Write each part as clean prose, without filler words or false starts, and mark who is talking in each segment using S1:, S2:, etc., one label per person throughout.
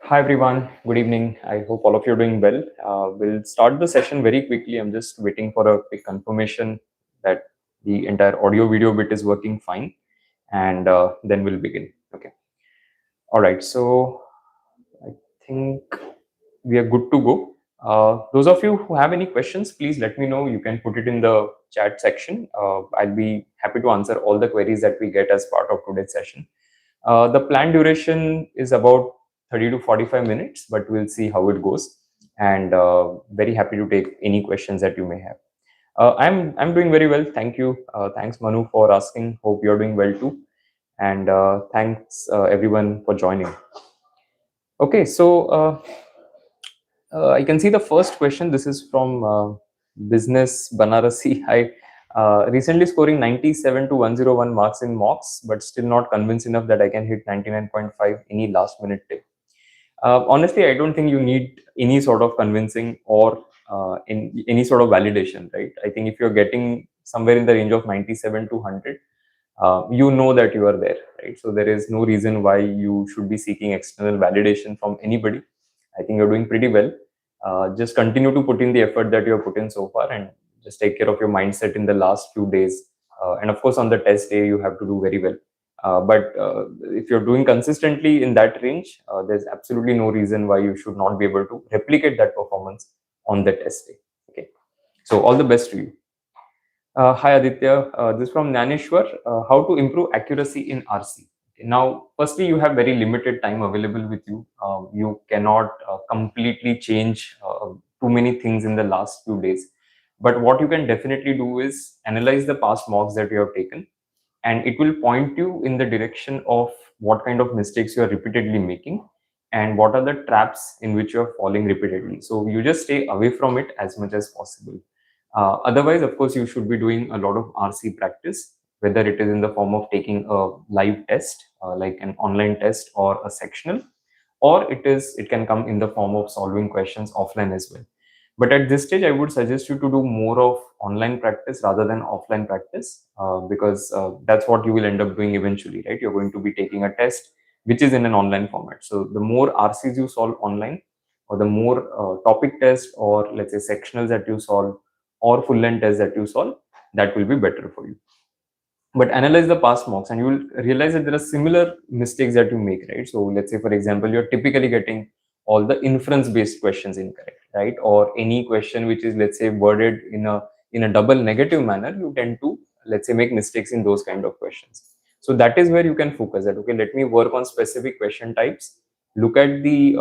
S1: Hi everyone, good evening. I hope all of you are doing well. We'll start the session very quickly. I'm just waiting for a quick confirmation that the entire audio video bit is working fine, and then we'll begin. Okay. All right. So I think we are good to go. Those of you who have any questions, please let me know. You can put it in the chat section. I'll be happy to answer all the queries that we get as part of today's session. The planned duration is about 30 to 45 minutes, but we'll see how it goes. And very happy to take any questions that you may have. I'm doing very well, thank you. Thanks Manu for asking. Hope you're doing well too. And thanks everyone for joining. Okay, so I can see the first question. This is from Business Banarasi. I recently scoring 97 to 101 marks in mocks, but still not convinced enough that I can hit 99.5. Any last minute tip? Honestly, I don't think you need any sort of convincing or in any sort of validation, right? I think if you're getting somewhere in the range of 97 to 100, you know that you are there, right? So there is no reason why you should be seeking external validation from anybody. I think you're doing pretty well. Just continue to put in the effort that you have put in so far, and just take care of your mindset in the last few days. And of course, on the test day, you have to do very well. But if you're doing consistently in that range, there's absolutely no reason why you should not be able to replicate that performance on the test day. Okay. So all the best to you. Hi Aditya, this is from Naneshwar. How to improve accuracy in RC? Now, firstly, you have very limited time available with you. You cannot completely change too many things in the last few days. But what you can definitely do is analyze the past mocks that you have taken, and it will point you in the direction of what kind of mistakes you are repeatedly making and what are the traps in which you are falling repeatedly. So you just stay away from it as much as possible. Otherwise, of course, you should be doing a lot of RC practice, whether it is in the form of taking a live test, like an online test or a sectional, or it can come in the form of solving questions offline as well. But at this stage, I would suggest you to do more of online practice rather than offline practice, because that's what you will end up doing eventually, right? You're going to be taking a test which is in an online format. So the more RCs you solve online, or the more topic test, or let's say sectionals that you solve, or full length tests that you solve, that will be better for you. But analyze the past mocks and you will realize that there are similar mistakes that you make, right? So let's say, for example, you're typically getting all the inference based questions incorrect, right? Or any question which is, let's say, worded in a double negative manner, you tend to, let's say, make mistakes in those kind of questions. So that is where you can focus that, okay, let me work on specific question types, look at the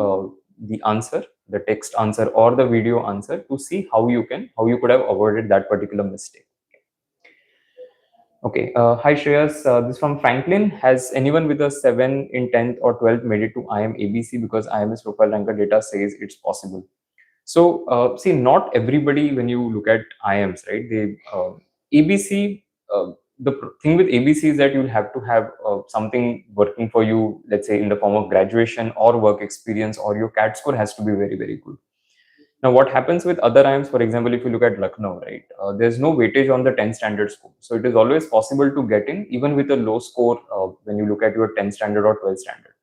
S1: answer, the text answer or the video answer, to see how you could have avoided that particular mistake. Okay. Hi, Shreyas. This is from Franklin. Has anyone with a 7 in 10th or 12th made it to IM ABC, because IMS profile ranker data says it's possible? So, see, not everybody, when you look at IMs, right? ABC, the thing with ABC is that you'll have to have something working for you, let's say in the form of graduation or work experience, or your CAT score has to be very, very good. Now, what happens with other IIMs, for example, if you look at Lucknow, right, there's no weightage on the 10 standard score. So it is always possible to get in, even with a low score, when you look at your 10 standard or 12 standard.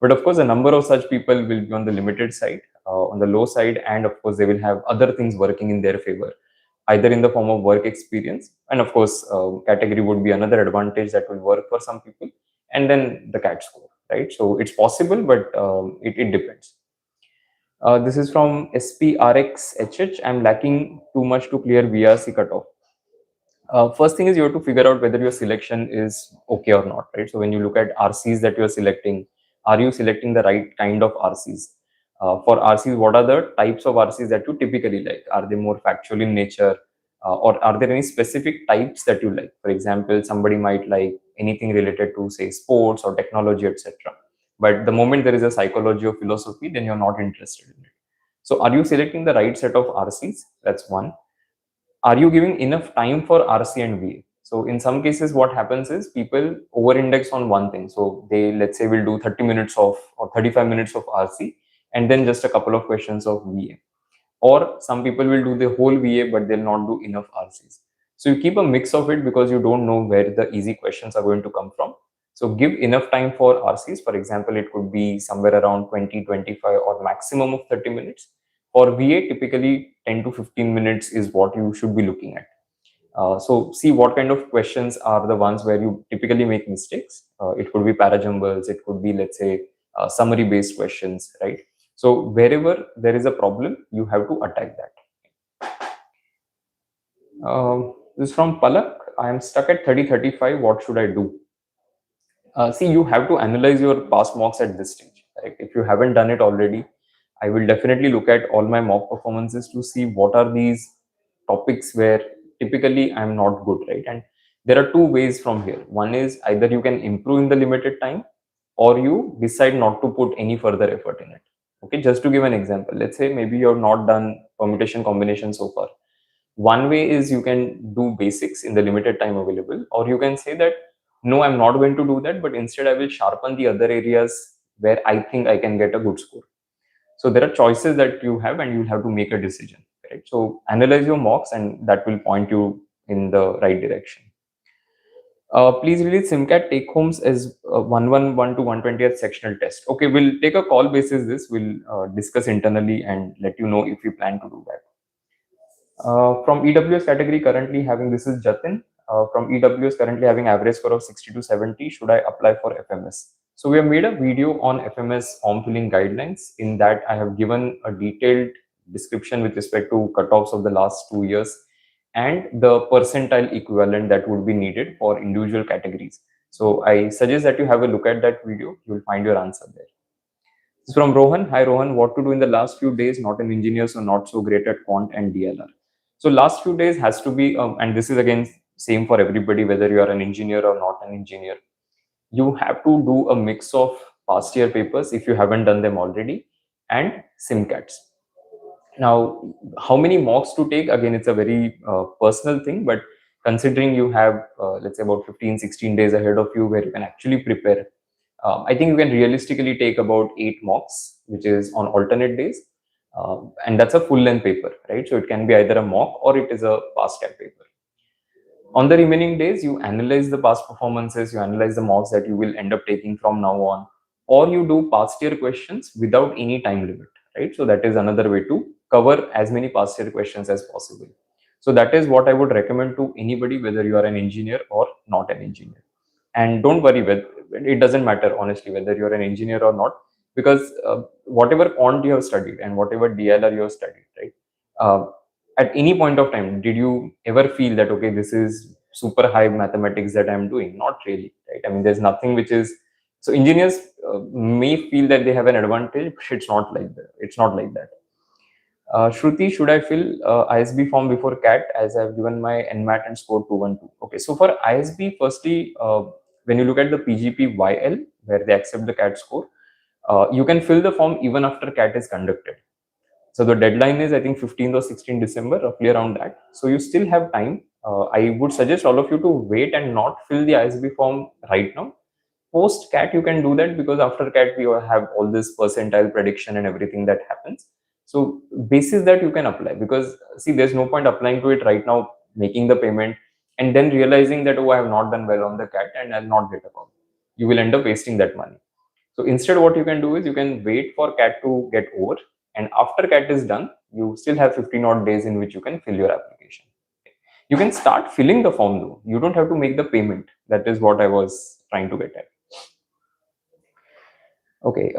S1: But of course, a number of such people will be on the limited side, on the low side, and of course, they will have other things working in their favor, either in the form of work experience. And of course, category would be another advantage that will work for some people, and then the CAT score, right? So it's possible, but it depends. This is from SPRXHH. I'm lacking too much to clear VRC cutoff. First thing is you have to figure out whether your selection is okay or not, right? So when you look at RCs that you're selecting, are you selecting the right kind of RCs? For RCs, what are the types of RCs that you typically like? Are they more factual in nature? Or are there any specific types that you like? For example, somebody might like anything related to, say, sports or technology, etc. But the moment there is a psychology or philosophy, then you're not interested in it. So are you selecting the right set of RCs? That's one. Are you giving enough time for RC and VA? So in some cases, what happens is people over-index on one thing. So they, let's say, will do 30 minutes of or 35 minutes of RC and then just a couple of questions of VA. Or some people will do the whole VA, but they'll not do enough RCs. So you keep a mix of it, because you don't know where the easy questions are going to come from. So give enough time for RCs. For example, it could be somewhere around 20, 25 or maximum of 30 minutes. For VA, typically 10 to 15 minutes is what you should be looking at. So see what kind of questions are the ones where you typically make mistakes. It could be parajumbles, it could be, let's say, summary based questions, right? So wherever there is a problem, you have to attack that. This is from Palak. I am stuck at 30-35. What should I do? See, you have to analyze your past mocks at this stage. Right? If you haven't done it already, I will definitely look at all my mock performances to see what are these topics where typically I'm not good, right? And there are two ways from here. One is either you can improve in the limited time, or you decide not to put any further effort in it. Okay, just to give an example, let's say maybe you have not done permutation combination so far. One way is you can do basics in the limited time available, or you can say that no, I'm not going to do that, but instead I will sharpen the other areas where I think I can get a good score. So there are choices that you have, and you'll have to make a decision, right? So analyze your mocks, and that will point you in the right direction. Please release Simcat take homes as 111 to 120th sectional test. Okay, we'll take a call basis this. We'll discuss internally and let you know if we plan to do that. From EWS category currently having, this is Jatin. From EWS currently having average score of 60 to 70, should I apply for FMS? So we have made a video on FMS form filling guidelines. In that I have given a detailed description with respect to cutoffs of the last 2 years and the percentile equivalent that would be needed for individual categories. So I suggest that you have a look at that video. You will find your answer there. This is from Rohan. Hi Rohan, what to do in the last few days? Not an engineer, so not so great at Quant and DLR. So last few days has to be, and this is again same for everybody, whether you are an engineer or not an engineer. You have to do a mix of past year papers if you haven't done them already, and Simcats. Now, how many mocks to take? Again, it's a very personal thing, but considering you have, let's say, about 15, 16 days ahead of you where you can actually prepare, I think you can realistically take about 8 mocks, which is on alternate days. And that's a full length paper, right? So it can be either a mock or it is a past cap paper. On the remaining days, you analyze the past performances, you analyze the mocks that you will end up taking from now on, or you do past year questions without any time limit, right? So that is another way to cover as many past year questions as possible. So that is what I would recommend to anybody, whether you are an engineer or not an engineer. And don't worry, it doesn't matter honestly whether you're an engineer or not, because whatever quant you have studied and whatever DLR you have studied, right? At any point of time, did you ever feel that, okay, this is super high mathematics that I'm doing? Not really, right? I mean, there's nothing which is, so engineers may feel that they have an advantage, but it's not like that. It's not like that. Shruti, should I fill ISB form before CAT as I've given my NMAT and scored 212? Okay, so for ISB, firstly, when you look at the PGP-YL, where they accept the CAT score, you can fill the form even after CAT is conducted. So the deadline is, I think, 15th or 16th December, roughly around that. So you still have time. I would suggest all of you to wait and not fill the ISB form right now. Post CAT, you can do that, because after CAT, we have all this percentile prediction and everything that happens. So basis that you can apply, because see, there's no point applying to it right now, making the payment, and then realizing that, oh, I have not done well on the CAT and I'll not get a call. You will end up wasting that money. So instead, what you can do is you can wait for CAT to get over, and after CAT is done, you still have 15 odd days in which you can fill your application. You can start filling the form though. You don't have to make the payment. That is what I was trying to get at. Okay,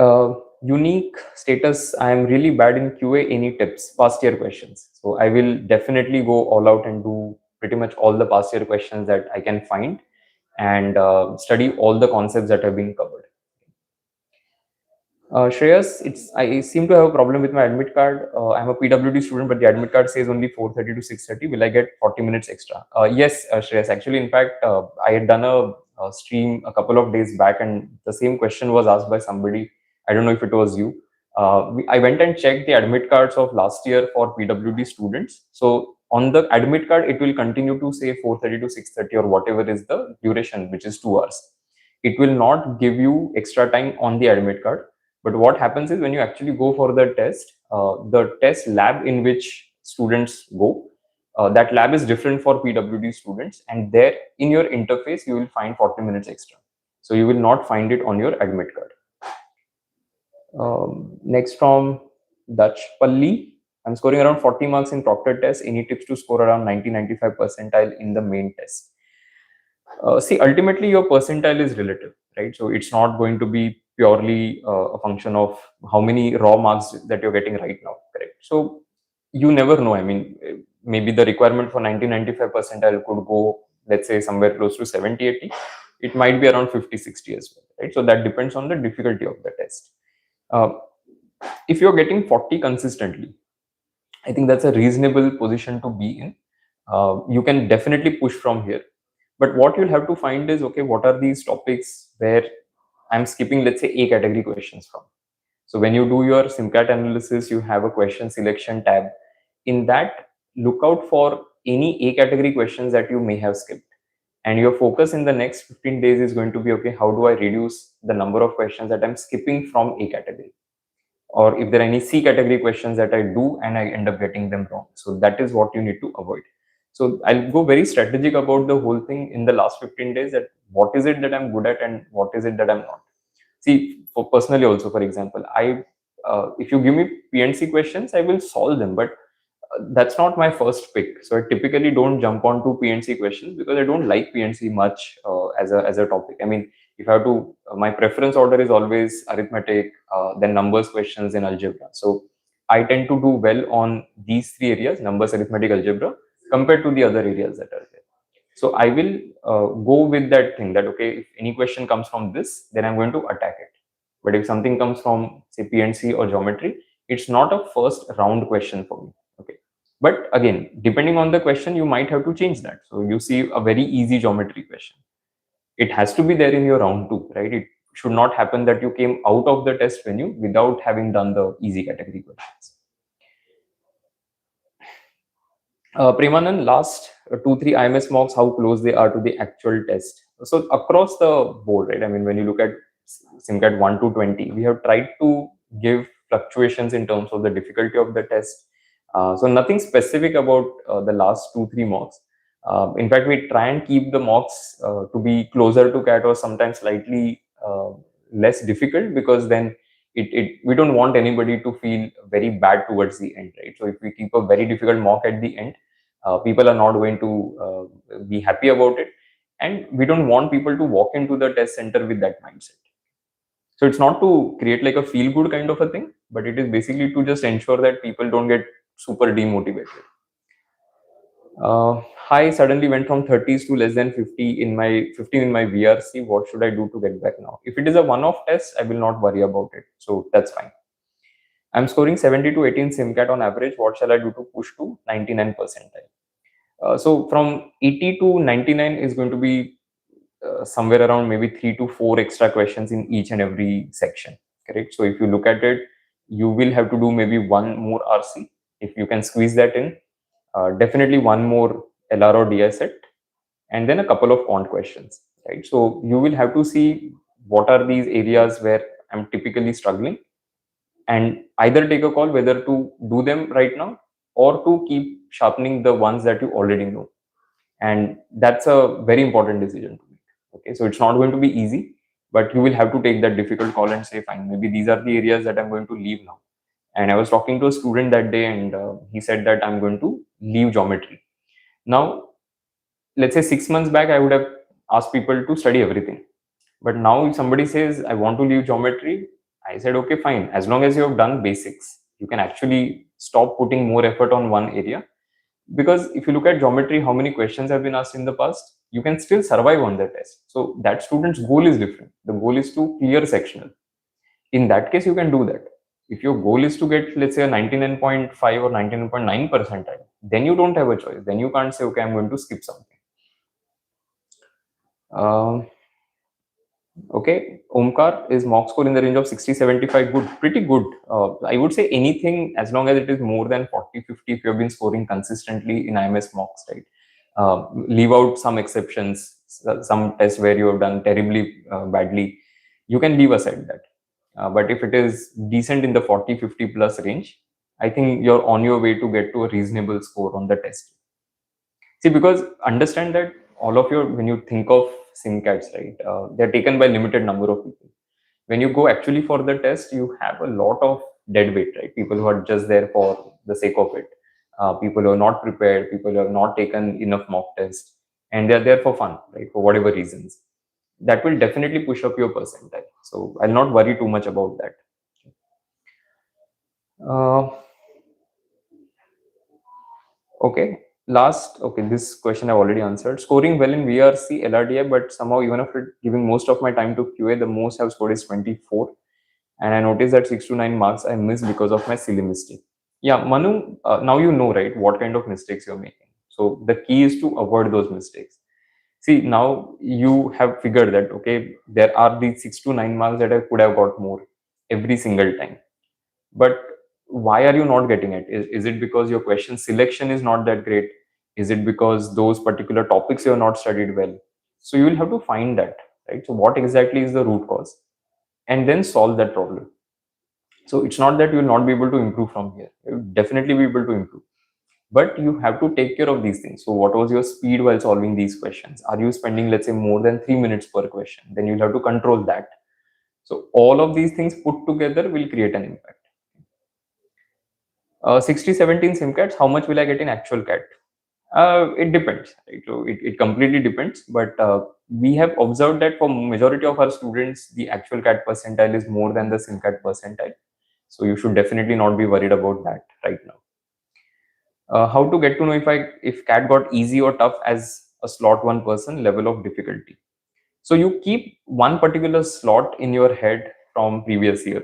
S1: unique status. I am really bad in QA. Any tips? Past year questions. So I will definitely go all out and do pretty much all the past year questions that I can find, and study all the concepts that have been covered. Shreyas, I seem to have a problem with my admit card. I'm a PWD student, but the admit card says only 4:30 to 6:30. Will I get 40 minutes extra? Yes, Shreyas. Actually, in fact, I had done a stream a couple of days back, and the same question was asked by somebody. I don't know if it was you. I went and checked the admit cards of last year for PWD students. So on the admit card, it will continue to say 4:30 to 6:30 or whatever is the duration, which is 2 hours. It will not give you extra time on the admit card. But what happens is when you actually go for the test lab in which students go, that lab is different for PWD students, and there in your interface you will find 40 minutes extra. So you will not find it on your admit card. Next from Dutch Palli. I'm scoring around 40 marks in Proctored test. Any tips to score around 90-95 percentile in the main test? See, ultimately your percentile is relative, right? So it's not going to be purely a function of how many raw marks that you're getting right now, correct? So you never know. I mean, maybe the requirement for 90-95 percentile could go, let's say, somewhere close to 70-80. It might be around 50-60 as well, right? So that depends on the difficulty of the test. If you're getting 40 consistently, I think that's a reasonable position to be in. You can definitely push from here. But what you'll have to find is, okay, what are these topics where I'm skipping, let's say, A category questions from? So when you do your Simcat analysis, you have a question selection tab. In that, look out for any A category questions that you may have skipped. And your focus in the next 15 days is going to be, okay, how do I reduce the number of questions that I'm skipping from A category? Or if there are any C category questions that I do and I end up getting them wrong. So that is what you need to avoid. So I'll go very strategic about the whole thing in the last 15 days, that what is it that I'm good at and what is it that I'm not. See, for personally also, for example, if you give me PNC questions, I will solve them, but that's not my first pick. So I typically don't jump onto PNC questions because I don't like PNC much as a topic. I mean, if I have to, my preference order is always arithmetic, then numbers questions and algebra. So I tend to do well on these three areas: numbers, arithmetic, algebra, compared to the other areas that are there. So I will go with that thing that, okay, if any question comes from this, then I'm going to attack it. But if something comes from, say, PNC or geometry, it's not a first round question for me. Okay. But again, depending on the question, you might have to change that. So you see a very easy geometry question, it has to be there in your round two, right? It should not happen that you came out of the test venue without having done the easy category questions. Premanand, last 2-3 IMS mocks, how close they are to the actual test. So across the board, right? I mean, when you look at Simcat 1 to 20, we have tried to give fluctuations in terms of the difficulty of the test. So nothing specific about the last 2-3 mocks. In fact, we try and keep the mocks to be closer to CAT or sometimes slightly less difficult, because then we don't want anybody to feel very bad towards the end, right? So if we keep a very difficult mock at the end, people are not going to be happy about it, and we don't want people to walk into the test center with that mindset. So it's not to create like a feel good kind of a thing, but it is basically to just ensure that people don't get super demotivated. I suddenly went from 30s to less than 50 in my 15 in my VRC. What should I do to get back now? If it is a one-off test, I will not worry about it. So that's fine. I'm scoring 70 to 18 Simcat on average. What shall I do to push to 99 percentile? So from 80 to 99 is going to be somewhere around maybe 3 to 4 extra questions in each and every section, correct? So if you look at it, you will have to do maybe one more RC if you can squeeze that in. Definitely one more LR or DI set, and then a couple of quant questions, right? So you will have to see what are these areas where I'm typically struggling, and either take a call whether to do them right now or to keep sharpening the ones that you already know. And that's a very important decision to make. Okay, so it's not going to be easy, but you will have to take that difficult call and say, fine, maybe these are the areas that I'm going to leave now. And I was talking to a student that day, and he said that I'm going to leave geometry. Now, let's say 6 months back, I would have asked people to study everything. But now, if somebody says, I want to leave geometry, I said, okay, fine. As long as you have done basics, you can actually stop putting more effort on one area. Because if you look at geometry, how many questions have been asked in the past, you can still survive on the test. So that student's goal is different. The goal is to clear sectional. In that case, you can do that. If your goal is to get, let's say, a 99.5 or 99.9 percentile, then you don't have a choice. Then you can't say, okay, I'm going to skip something. Okay, Omkar, is mock score in the range of 60-75 good? Pretty good. I would say anything as long as it is more than 40-50 if you have been scoring consistently in IMS mocks, right? Leave out some exceptions, some tests where you have done terribly badly. You can leave aside that. But if it is decent in the 40-50 plus range, I think you're on your way to get to a reasonable score on the test. See, because understand that all of your, when you think of Simcats, right? They're taken by limited number of people. When you go actually for the test, you have a lot of dead weight, right? People who are just there for the sake of it, people who are not prepared, people who have not taken enough mock tests, and they're there for fun, right? For whatever reasons, that will definitely push up your percentile. So I'll not worry too much about that. Uh, okay. Okay, this question I've already answered. Scoring well in VRC, LRDI, but somehow even after giving most of my time to QA, the most I've scored is 24. And I noticed that 6 to 9 marks I missed because of my silly mistake. Yeah, Manu, now you know, right, what kind of mistakes you're making. So the key is to avoid those mistakes. See, now you have figured that, okay, there are these 6 to 9 marks that I could have got more every single time. But why are you not getting it? Is it because your question selection is not that great? Is it because those particular topics you have not studied well? So you will have to find that, right? So what exactly is the root cause? And then solve that problem. So it's not that you will not be able to improve from here. You will definitely be able to improve. But you have to take care of these things. So what was your speed while solving these questions? Are you spending, let's say, more than 3 minutes per question? Then you'll have to control that. So all of these things put together will create an impact. 60-17 Simcats, how much will I get in actual CAT? It depends, right? So it completely depends. But we have observed that for majority of our students, the actual CAT percentile is more than the Simcat percentile. So you should definitely not be worried about that right now. How to get to know if CAT got easy or tough as a slot one person, level of difficulty. So you keep one particular slot in your head from previous year,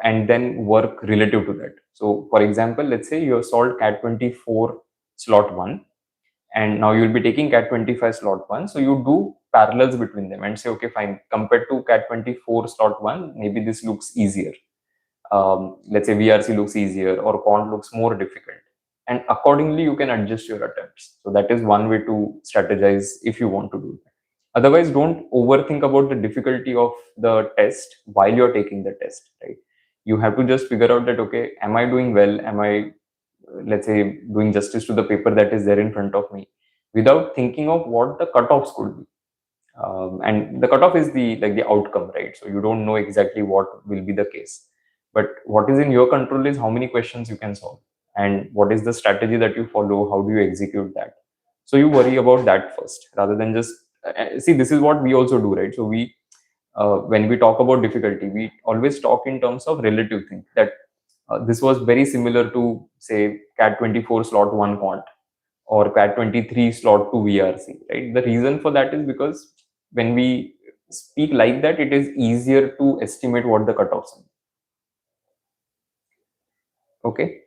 S1: and then work relative to that. So for example, let's say you have solved CAT 24 slot 1, and now you'll be taking CAT 25 slot 1. So you do parallels between them and say, okay, fine, compared to CAT 24 slot 1, maybe this looks easier. Let's say VRC looks easier or Quant looks more difficult. And accordingly, you can adjust your attempts. So that is one way to strategize if you want to do that. Otherwise, don't overthink about the difficulty of the test while you're taking the test, right? You have to just figure out that, okay, am I doing well? Am I, let's say, doing justice to the paper that is there in front of me, without thinking of what the cutoffs could be. And the cutoff is the outcome, right? So you don't know exactly what will be the case, but what is in your control is how many questions you can solve and what is the strategy that you follow, how do you execute that. So you worry about that first rather than just see, this is what we also do, right? So we when we talk about difficulty, we always talk in terms of relative things, that this was very similar to, say, CAT 24 slot 1 quant or CAT 23 slot 2 VRC, right? The reason for that is because when we speak like that, it is easier to estimate what the cutoffs are. Okay.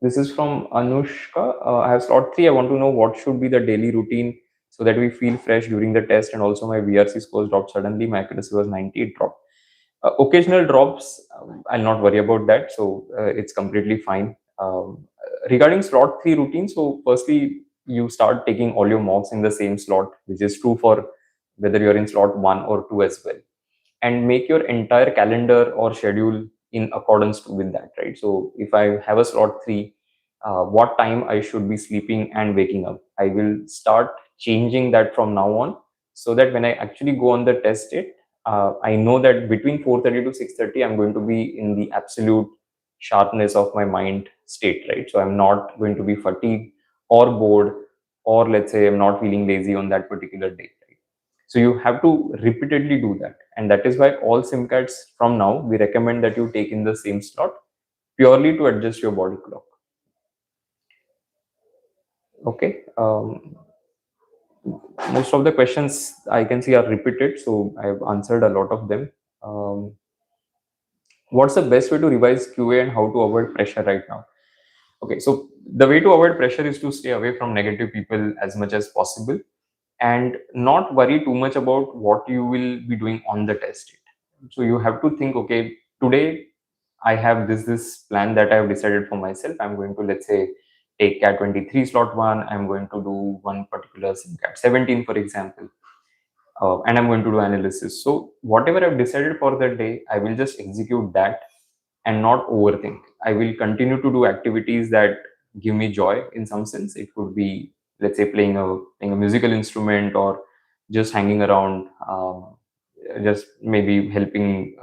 S1: This is from Anushka. I have slot 3. I want to know what should be the daily routine so that we feel fresh during the test, and also my VRC scores dropped suddenly. My accuracy was 90, it dropped. Occasional drops, I'll not worry about that. So it's completely fine. Regarding slot 3 routine, so firstly, you start taking all your mocks in the same slot, which is true for whether you're in slot 1 or 2 as well. And make your entire calendar or schedule in accordance with that, right? So if I have a slot 3, what time I should be sleeping and waking up, I will start changing that from now on, so that when I actually go on the test date, I know that between 4:30 to 6:30, I'm going to be in the absolute sharpness of my mind state, right? So I'm not going to be fatigued or bored, or let's say I'm not feeling lazy on that particular day. Right? So you have to repeatedly do that. And that is why all Simcats from now, we recommend that you take in the same slot purely to adjust your body clock. Okay. Most of the questions I can see are repeated, so I've answered a lot of them. Um, what's the best way to revise QA and how to avoid pressure right now? Okay, so the way to avoid pressure is to stay away from negative people as much as possible and not worry too much about what you will be doing on the test date. So you have to think, okay, today I have this plan that I have decided for myself. I'm going to, let's say, take CAT 23 slot 1. I'm going to do one particular Simcat 17, for example, and I'm going to do analysis. So whatever I've decided for the day, I will just execute that and not overthink. I will continue to do activities that give me joy in some sense. It could be, let's say playing a musical instrument, or just hanging around, just maybe helping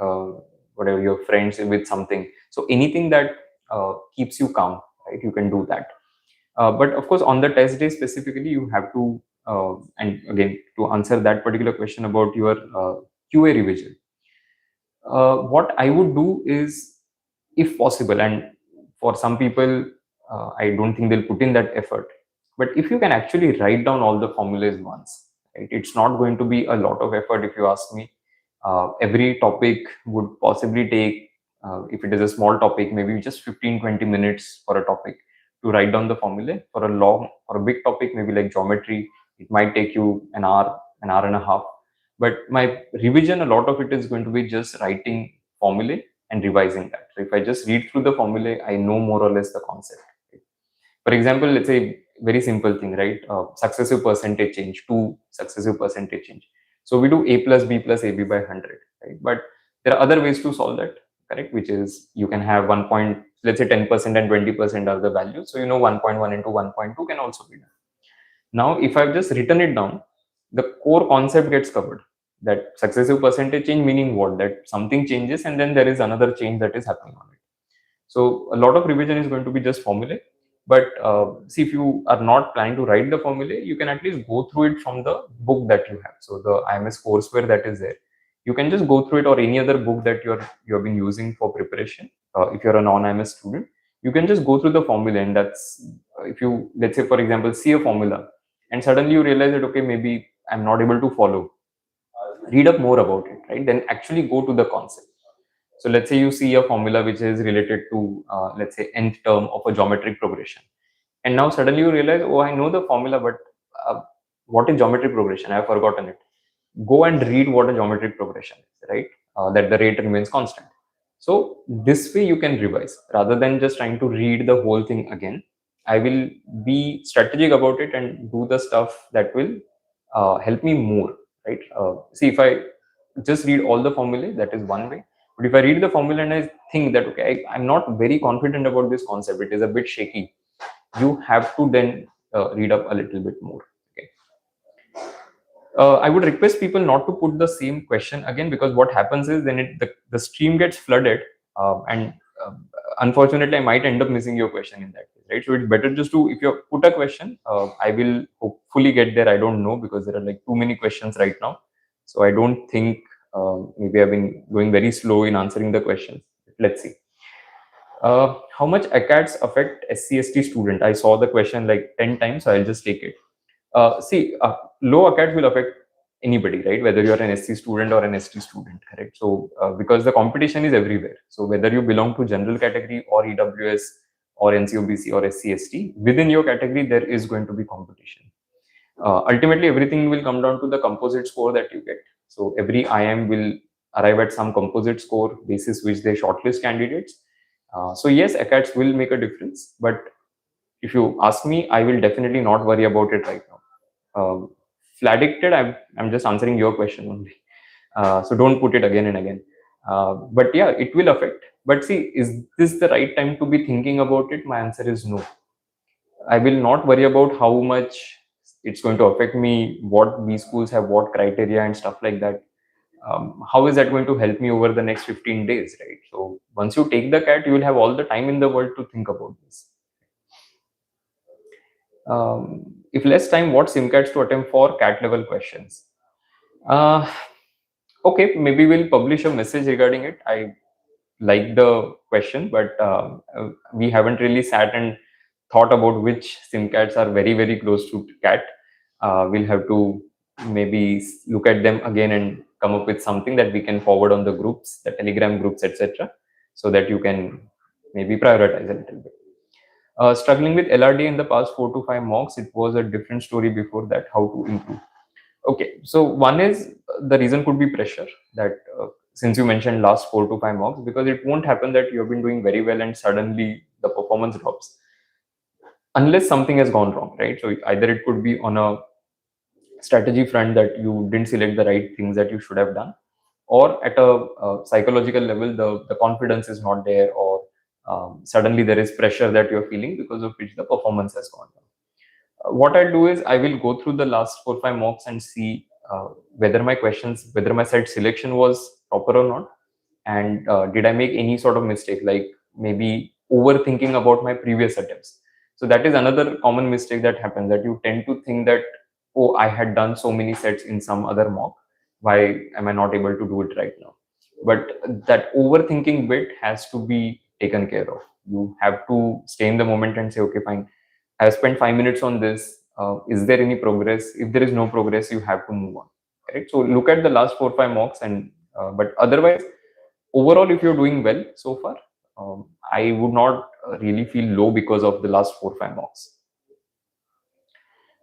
S1: whatever your friends with something. So anything that keeps you calm, right? You can do that. But of course, on the test day specifically, you have to, and again, to answer that particular question about your QA revision, what I would do is, if possible, and for some people, I don't think they'll put in that effort. But if you can actually write down all the formulas once, right, it's not going to be a lot of effort if you ask me. Every topic would possibly take, if it is a small topic, maybe just 15-20 minutes for a topic to write down the formula. For a big topic, maybe like geometry, it might take you an hour and a half. But my revision, a lot of it is going to be just writing formulae and revising that. So if I just read through the formulae, I know more or less the concept. Right? For example, let's say very simple thing, right? Successive percentage change, two successive percentage change. So we do a plus b plus ab by 100, right? But there are other ways to solve that, correct? Which is, you can have 1 point, let's say 10% and 20% are the values. So 1.1 into 1.2 can also be done. Now, if I've just written it down, the core concept gets covered. That successive percentage change meaning what? That something changes and then there is another change that is happening on it. So a lot of revision is going to be just formulae. But see, if you are not planning to write the formulae, you can at least go through it from the book that you have. So the IMS courseware that is there, you can just go through it, or any other book that you have been using for preparation. If you're a non-IMS student, you can just go through the formula, and that's, if you, let's say for example, see a formula and suddenly you realize that, okay, maybe I'm not able to follow, read up more about it, right? Then actually go to the concept. So let's say you see a formula which is related to, let's say, nth term of a geometric progression, and now suddenly you realize, oh, I know the formula, but what is geometric progression? I have forgotten it. Go and read what a geometric progression is, right? That the rate remains constant. So this way you can revise rather than just trying to read the whole thing again. I will be strategic about it and do the stuff that will help me more, right? See, if I just read all the formulae, that is one way. But if I read the formula and I think that, okay, I'm not very confident about this concept, it is a bit shaky, you have to then read up a little bit more. Okay. I would request people not to put the same question again, because what happens is then the stream gets flooded, and unfortunately I might end up missing your question in that case, right? So it's better just to, if you put a question, I will hopefully get there. I don't know, because there are like too many questions right now. So I don't think, maybe I've been going very slow in answering the questions. Let's see. How much ACATs affect SC/ST student? I saw the question like 10 times, so I'll just take it. See, low ACATs will affect anybody, right? Whether you're an SC student or an ST student, correct? So, because the competition is everywhere. So, whether you belong to general category or EWS or NCOBC or SC/ST, within your category, there is going to be competition. Ultimately, everything will come down to the composite score that you get. So, every IIM will arrive at some composite score basis which they shortlist candidates. So, yes, ACATs will make a difference, but if you ask me, I will definitely not worry about it right now. Fladicted, I'm just answering your question only. So don't put it again and again. But yeah, it will affect. But see, is this the right time to be thinking about it? My answer is no. I will not worry about how much it's going to affect me, what B schools have, what criteria and stuff like that. How is that going to help me over the next 15 days, right? So once you take the CAT, you will have all the time in the world to think about this. If less time, what Simcats to attempt for CAT level questions? Okay, maybe we'll publish a message regarding it. I like the question, but we haven't really sat and thought about which Simcats are very, very close to CAT. We'll have to maybe look at them again and come up with something that we can forward on the groups, the Telegram groups, etc., so that you can maybe prioritize a little bit. Struggling with LRDI in the past 4 to 5 mocks, it was a different story before that. How to improve? Okay, so one is, the reason could be pressure, that since you mentioned last 4 to 5 mocks, because it won't happen that you have been doing very well and suddenly the performance drops unless something has gone wrong, right? So either it could be on a strategy front that you didn't select the right things that you should have done, or at a psychological level, the confidence is not there, or suddenly there is pressure that you're feeling, because of which the performance has gone down. What I'll do is I will go through the last 4 5 mocks and see whether my questions, whether my set selection was proper or not, and did I make any sort of mistake, like maybe overthinking about my previous attempts. So that is another common mistake that happens, that you tend to think that, oh, I had done so many sets in some other mock, why am I not able to do it right now? But that overthinking bit has to be taken care of. You have to stay in the moment and say, okay, fine, I have spent 5 minutes on this. Is there any progress? If there is no progress, you have to move on. Right. So look at the last 4 5 mocks, and but otherwise, overall, if you're doing well so far, I would not really feel low because of the last 4 5 mocks.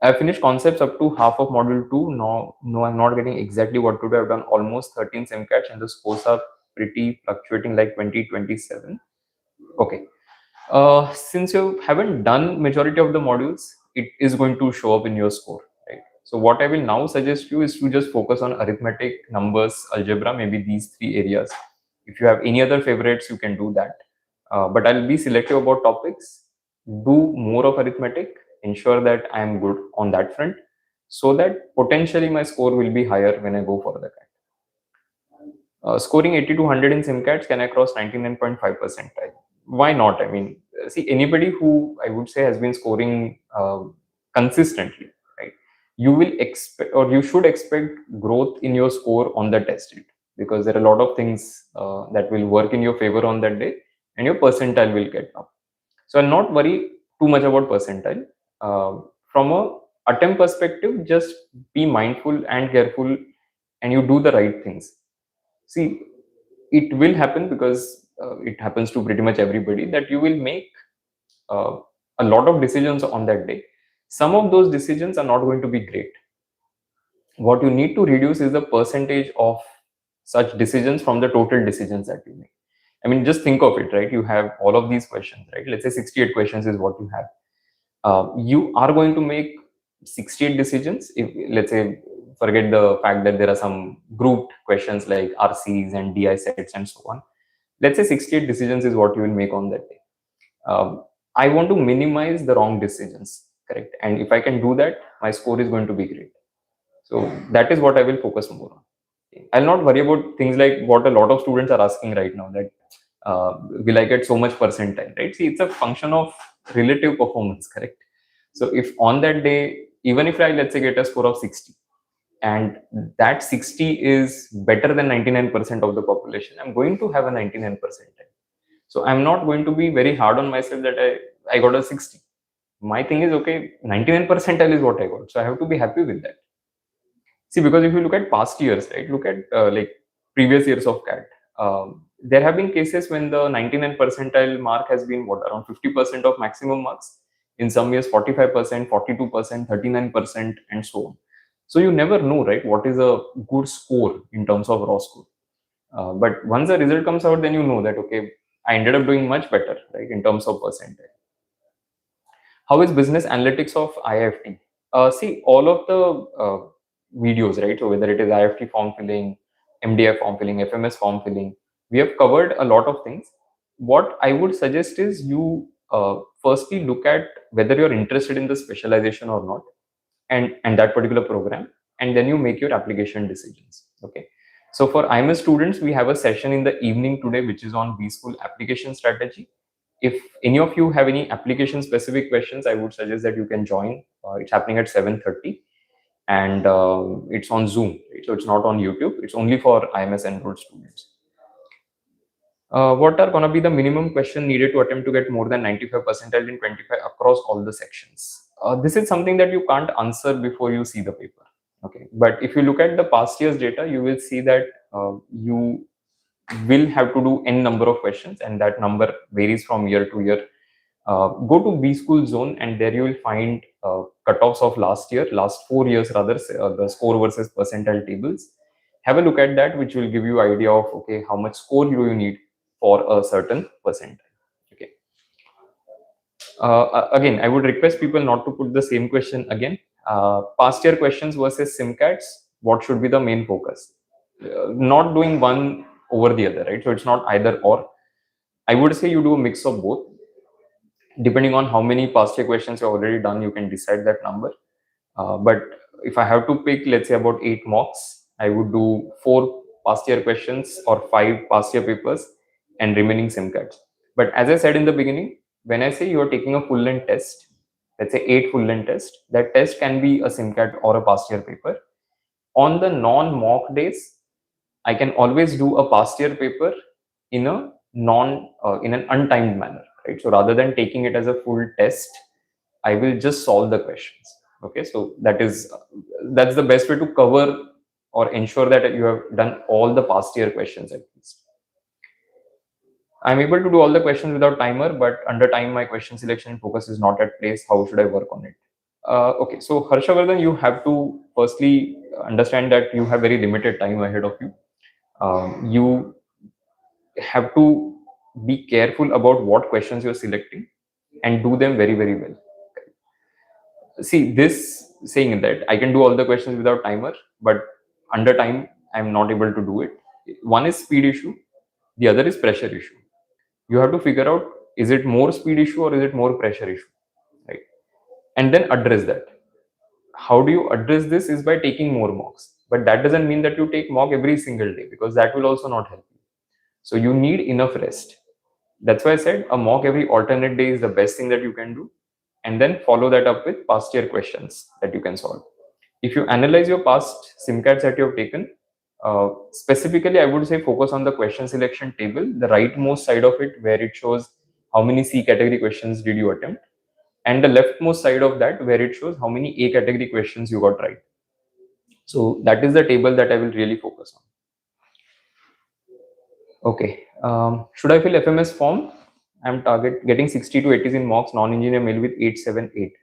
S1: I finished concepts up to half of module 2. No, I'm not getting exactly what to do. I've done almost 13 Simcats and the scores are pretty fluctuating, like 2027. Okay. Since you haven't done majority of the modules, it is going to show up in your score, right? So what I will now suggest you is to just focus on arithmetic, numbers, algebra, maybe these 3 areas. If you have any other favorites, you can do that. But I'll be selective about topics. Do more of arithmetic. Ensure that I am good on that front, so that potentially my score will be higher when I go for the CAT. Scoring 80 to 100 in Simcats, can I cross 99.5 percentile? Why not? I mean, see, anybody who I would say has been scoring consistently, right? You will expect, or you should expect, growth in your score on the test sheet, because there are a lot of things that will work in your favor on that day, and your percentile will get up. So I'll not worry too much about percentile. From a attempt perspective, just be mindful and careful, and you do the right things. See, it will happen, because it happens to pretty much everybody, that you will make uh, a lot of decisions on that day. Some of those decisions are not going to be great. What you need to reduce is the percentage of such decisions from the total decisions that you make. I mean, just think of it, right? You have all of these questions, right? Let's say 68 questions is what you have. You are going to make 68 decisions. If, let's say, forget the fact that there are some grouped questions like RCs and DI sets and so on. Let's say 68 decisions is what you will make on that day. I want to minimize the wrong decisions, correct? And if I can do that, my score is going to be great. So that is what I will focus more on. I'll not worry about things like what a lot of students are asking right now, that will I get so much percentile, right? See, it's a function of relative performance, correct? So if on that day, even if I, let's say, get a score of 60, and that 60 is better than 99% of the population, I'm going to have a 99 percentile. So I'm not going to be very hard on myself that I got a 60. My thing is, okay, 99 percentile is what I got. So I have to be happy with that. See, because if you look at past years, right, look at like previous years of CAT, there have been cases when the 99 percentile mark has been what, around 50% of maximum marks. In some years, 45%, 42%, 39%, and so on. So you never know, right, what is a good score in terms of raw score. But once the result comes out, then you know that, okay, I ended up doing much better, right, in terms of percentage. How is business analytics of IIFT? See, all of the videos, right? So whether it is IIFT form filling, MDI form filling, FMS form filling, we have covered a lot of things. What I would suggest is you firstly look at whether you're interested in the specialization or not, and that particular program, and then you make your application decisions. Okay. So for IMS students, we have a session in the evening today, which is on B-School application strategy. If any of you have any application specific questions, I would suggest that you can join. It's happening at 7:30, and it's on Zoom. Right? So it's not on YouTube. It's only for IMS enrolled students. What are going to be the minimum question needed to attempt to get more than 95 percentile in 25 across all the sections? This is something that you can't answer before you see the paper. Okay, but if you look at the past year's data, you will see that you will have to do n number of questions, and that number varies from year to year. Go to B School Zone, and there you will find cutoffs of last 4 years rather, the score versus percentile tables. Have a look at that, which will give you idea of, okay, how much score do you need for a certain percentile. Okay. Again, I would request people not to put the same question again. Past year questions versus Simcats, what should be the main focus? Not doing one over the other, right? So it's not either or. I would say you do a mix of both. Depending on how many past year questions you've already done, you can decide that number. But if I have to pick, let's say about 8 mocks, I would do 4 past year questions or 5 past year papers and remaining Simcats. But as I said in the beginning, when I say you are taking a full length test, let's say 8 full length tests, that test can be a Simcat or a past year paper. On the non-mock days, I can always do a past year paper in a in an untimed manner, right? So rather than taking it as a full test, I will just solve the questions. Okay, so that's the best way to cover or ensure that you have done all the past year questions at least. I'm able to do all the questions without timer, but under time my question selection and focus is not at place. How should I work on it? Okay, so Harshavardhan, you have to firstly understand that you have very limited time ahead of you. You have to be careful about what questions you're selecting and do them very, very well. See, this saying that I can do all the questions without timer, but under time, I'm not able to do it. One is speed issue, the other is pressure issue. You have to figure out, is it more speed issue or is it more pressure issue, right? And then address that. How do you address this is by taking more mocks, but that doesn't mean that you take mock every single day, because that will also not help you. So you need enough rest. That's why I said a mock every alternate day is the best thing that you can do, and then follow that up with past year questions that you can solve. If you analyze your past Simcats that you have taken, specifically, I would say focus on the question selection table, the rightmost side of it, where it shows how many C category questions did you attempt, and the leftmost side of that, where it shows how many A category questions you got right. So that is the table that I will really focus on. Okay. Should I fill FMS form? I'm getting 60 to 80s in mocks, non-engineer mail with 878.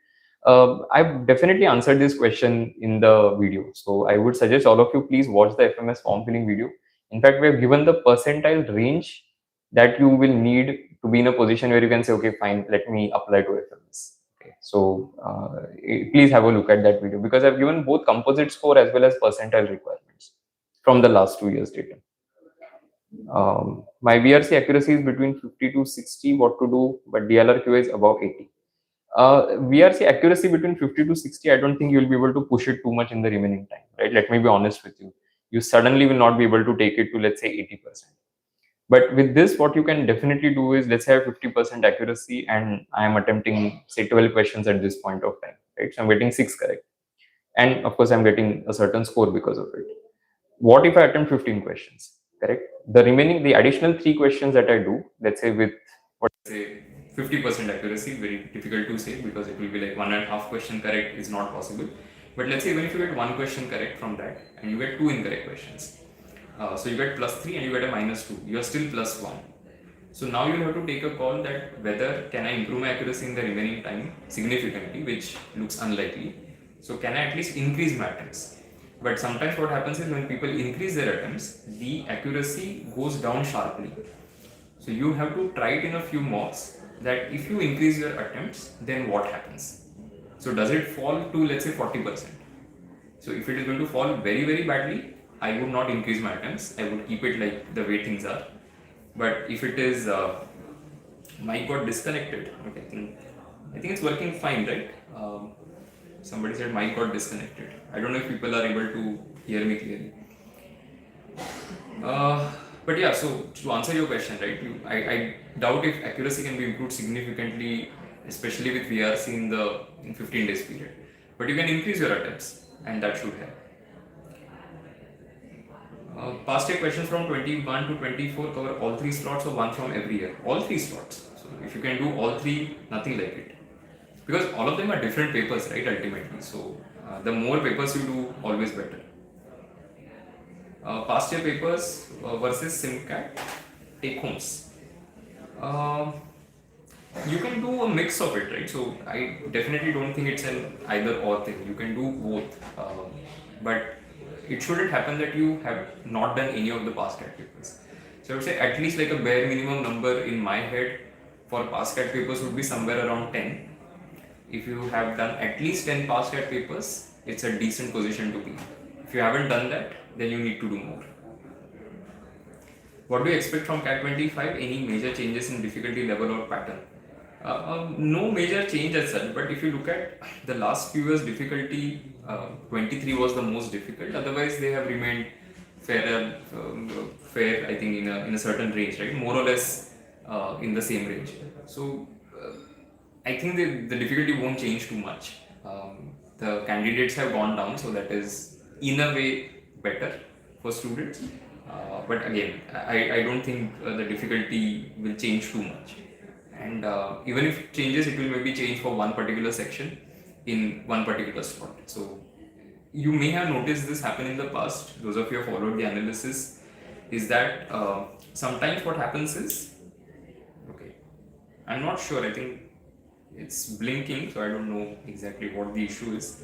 S1: I've definitely answered this question in the video. So I would suggest all of you please watch the FMS form filling video. In fact, we have given the percentile range that you will need to be in a position where you can say, okay, fine, let me apply to FMS. Okay. So please have a look at that video, because I've given both composite score as well as percentile requirements from the last 2 years data. My VRC accuracy is between 50 to 60, what to do, but DLRQ is above 80. VRC accuracy between 50 to 60, I don't think you'll be able to push it too much in the remaining time, right? Let me be honest with you. You suddenly will not be able to take it to, let's say, 80%. But with this, what you can definitely do is, let's say I have 50% accuracy and I am attempting, say, 12 questions at this point of time, right? So I'm getting 6 correct. And of course, I'm getting a certain score because of it. What if I attempt 15 questions, correct? The additional 3 questions that I do, let's say with, what say, 50% accuracy, very difficult to say because it will be like 1.5 question correct is not possible. But let's say even if you get 1 question correct from that and you get 2 incorrect questions, so you get +3 and you get a -2, you are still +1. So now you have to take a call that whether can I improve my accuracy in the remaining time significantly, which looks unlikely. So can I at least increase my attempts? But sometimes what happens is when people increase their attempts, the accuracy goes down sharply. So you have to try it in a few mocks that if you increase your attempts, then what happens? So does it fall to, let's say, 40%? So if it is going to fall very, very badly, I would not increase my attempts. I would keep it like the way things are. But if it is mic got disconnected, okay, I think it's working fine, right? Somebody said mic got disconnected. I don't know if people are able to hear me clearly. But yeah, so to answer your question, right, I doubt if accuracy can be improved significantly, especially with VRC in 15 days period. But you can increase your attempts, and that should help. Past year questions from 21 to 24 cover all 3 slots or one from every year? All 3 slots. So if you can do all 3, nothing like it. Because all of them are different papers, right, ultimately. So the more papers you do, always better. Past year papers versus Simcat take homes. You can do a mix of it, right? So I definitely don't think it's an either or thing. You can do both. But it shouldn't happen that you have not done any of the past CAT papers. So I would say at least like a bare minimum number in my head for past CAT papers would be somewhere around 10. If you have done at least 10 past CAT papers, it's a decent position to be. If you haven't done that, then you need to do more. What do you expect from CAT 25? Any major changes in difficulty level or pattern? No major change as such, but if you look at the last few years, difficulty 23 was the most difficult. Otherwise, they have remained fair. I think in a certain range, right? More or less in the same range. So I think the difficulty won't change too much. The candidates have gone down, so that is in a way better for students. But again, I don't think the difficulty will change too much. And even if it changes, it will maybe change for one particular section in one particular slot. So you may have noticed this happen in the past. Those of you who have followed the analysis, is that sometimes what happens is, okay, I'm not sure. I think it's blinking, so I don't know exactly what the issue is.